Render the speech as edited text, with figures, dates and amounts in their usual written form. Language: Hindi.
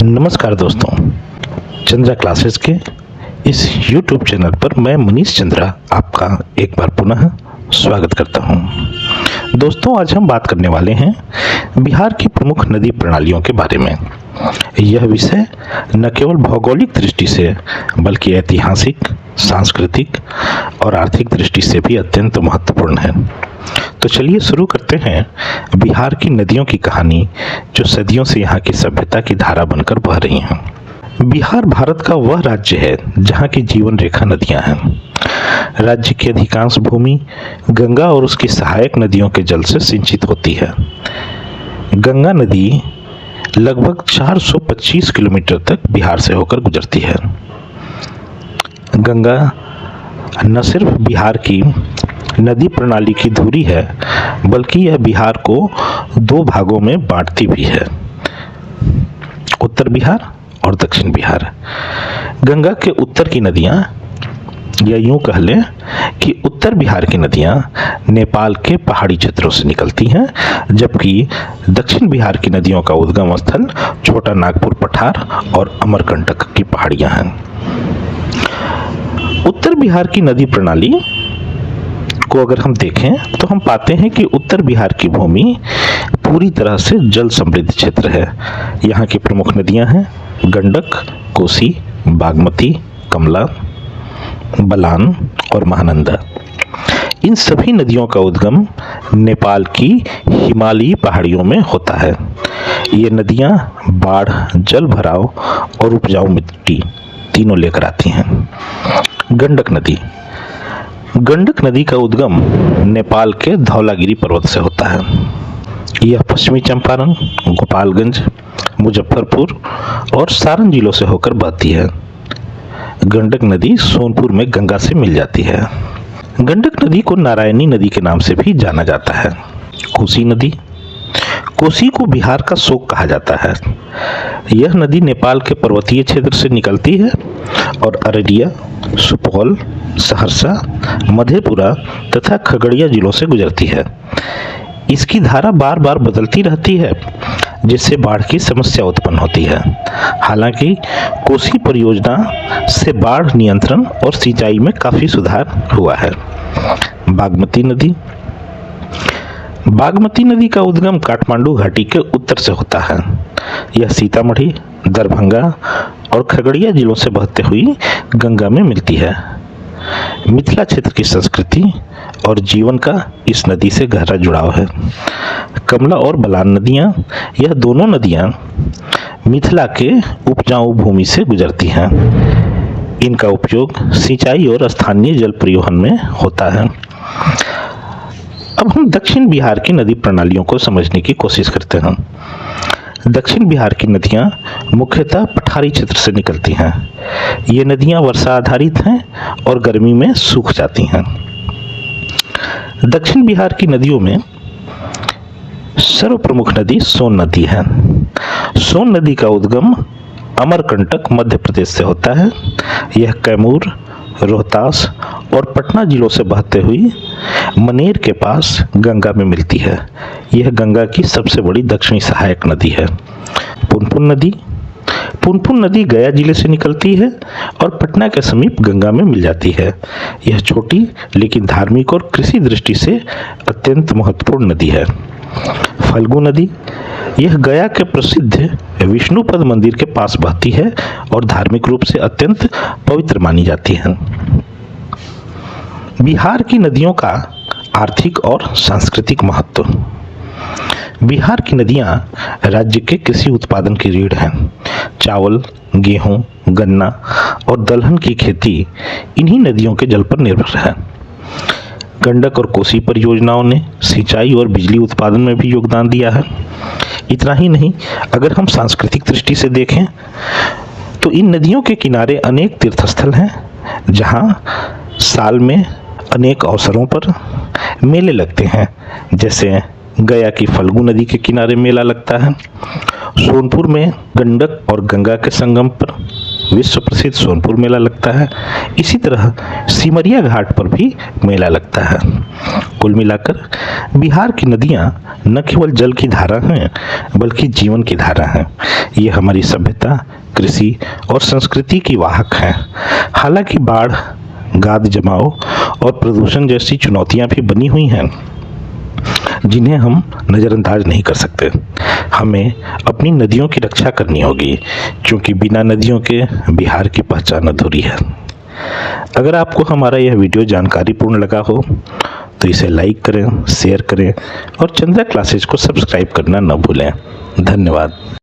नमस्कार दोस्तों, चंद्रा क्लासेस के इस YouTube चैनल पर मैं मनीष चंद्रा आपका एक बार पुनः स्वागत करता हूं। दोस्तों, आज हम बात करने वाले हैं बिहार की प्रमुख नदी प्रणालियों के बारे में। यह विषय न केवल भौगोलिक दृष्टि से बल्कि ऐतिहासिक, सांस्कृतिक और आर्थिक दृष्टि से भी अत्यंत महत्वपूर्ण है। तो चलिए शुरू करते हैं बिहार की नदियों की कहानी, जो सदियों से यहाँ की सभ्यता की धारा बनकर बह रही हैं। बिहार भारत का वह राज्य है जहाँ की जीवन रेखा नदियाँ हैं। राज्य की अधिकांश भूमि गंगा और उसकी सहायक नदियों के जल से सिंचित होती है। गंगा नदी लगभग 425 किलोमीटर तक बिहार से होकर गुजरती है। गंगा न सिर्फ बिहार की नदी प्रणाली की धुरी है, बल्कि यह बिहार को दो भागों में बांटती भी है, उत्तर बिहार और दक्षिण बिहार। गंगा के उत्तर की नदियां, या यूं कह लें कि उत्तर बिहार की नदियां नेपाल के पहाड़ी क्षेत्रों से निकलती हैं, जबकि दक्षिण बिहार की नदियों का उद्गम स्थल छोटा नागपुर पठार और अमरकंटक की पहाड़ियां हैं। उत्तर बिहार की नदी प्रणाली को अगर हम देखें तो हम पाते हैं कि उत्तर बिहार की भूमि पूरी तरह से जल समृद्ध क्षेत्र है। यहाँ की प्रमुख नदियाँ हैं गंडक, कोसी, बागमती, कमला, बलान और महानंदा। इन सभी नदियों का उद्गम नेपाल की हिमालयी पहाड़ियों में होता है। ये नदियाँ बाढ़, जल भराव और उपजाऊ मिट्टी तीनों लेकर आती हैं। गंडक नदी का उद्गम नेपाल के धौलागिरी पर्वत से होता है। यह पश्चिमी चंपारण, गोपालगंज, मुजफ्फरपुर और सारण जिलों से होकर बहती है। गंडक नदी सोनपुर में गंगा से मिल जाती है। गंडक नदी को नारायणी नदी के नाम से भी जाना जाता है। कोसी को बिहार का शोक कहा जाता है। यह नदी नेपाल के पर्वतीय क्षेत्र से निकलती है और अररिया, सुपौल, सहरसा, मधेपुरा तथा खगड़िया जिलों से गुजरती है। इसकी धारा बार बार बदलती रहती है, जिससे बाढ़ की समस्या उत्पन्न होती है। हालांकि कोसी परियोजना से बाढ़ नियंत्रण और सिंचाई में काफी सुधार हुआ है। बागमती नदी का उद्गम काठमांडू घाटी के उत्तर से होता है। यह सीतामढ़ी, दरभंगा और खगड़िया जिलों से बहते हुई गंगा में मिलती है। मिथिला क्षेत्र की संस्कृति और जीवन का इस नदी से गहरा जुड़ाव है। कमला और बलान नदियाँ, यह दोनों नदियाँ मिथिला के उपजाऊ भूमि से गुजरती हैं। इनका उपयोग सिंचाई और स्थानीय जल परिवहन में होता है। अब हम दक्षिण बिहार की नदी प्रणालियों को समझने की कोशिश करते हैं। दक्षिण बिहार की नदियां मुख्यतः पठारी क्षेत्र से निकलती हैं। ये नदियां वर्षा आधारित हैं और गर्मी में सूख जाती हैं। दक्षिण बिहार की नदियों में सर्वप्रमुख नदी सोन नदी है। सोन नदी का उद्गम अमरकंटक मध्य प्रदेश से होता है। यह कैमूर, रोहतास और पटना जिलों से बहते हुई मनेर के पास गंगा में मिलती है। यह गंगा की सबसे बड़ी दक्षिणी सहायक नदी है। पुनपुन नदी गया जिले से निकलती है और पटना के समीप गंगा में मिल जाती है। यह छोटी लेकिन धार्मिक और कृषि दृष्टि से अत्यंत महत्वपूर्ण नदी है। फल्गु नदी, यह गया के प्रसिद्ध विष्णुपद मंदिर के पास बहती है और धार्मिक रूप से अत्यंत पवित्र मानी जाती है। बिहार की नदियों का आर्थिक और सांस्कृतिक महत्व। बिहार की नदियां राज्य के कृषि उत्पादन की रीढ़ हैं। चावल, गेहूं, गन्ना और दलहन की खेती इन्हीं नदियों के जल पर निर्भर है। गंडक और कोसी परियोजनाओं ने सिंचाई और बिजली उत्पादन में भी योगदान दिया है। इतना ही नहीं, अगर हम सांस्कृतिक दृष्टि से देखें तो इन नदियों के किनारे अनेक तीर्थस्थल हैं, जहां साल में अनेक अवसरों पर मेले लगते हैं। जैसे गया की फल्गु नदी के किनारे मेला लगता है। सोनपुर में गंडक और गंगा के संगम पर विश्व प्रसिद्ध सोनपुर मेला लगता है। इसी तरह सिमरिया घाट पर भी मेला लगता है। कुल मिलाकर बिहार की नदियाँ न केवल जल की धारा हैं बल्कि जीवन की धारा हैं। ये हमारी सभ्यता, कृषि और संस्कृति की वाहक हैं। हालांकि बाढ़, गाद जमाव और प्रदूषण जैसी चुनौतियां भी बनी हुई हैं जिन्हें हम नज़रअंदाज नहीं कर सकते। हमें अपनी नदियों की रक्षा करनी होगी क्योंकि बिना नदियों के बिहार की पहचान अधूरी है। अगर आपको हमारा यह वीडियो जानकारीपूर्ण लगा हो तो इसे लाइक करें, शेयर करें और चंद्रा क्लासेज को सब्सक्राइब करना न भूलें। धन्यवाद।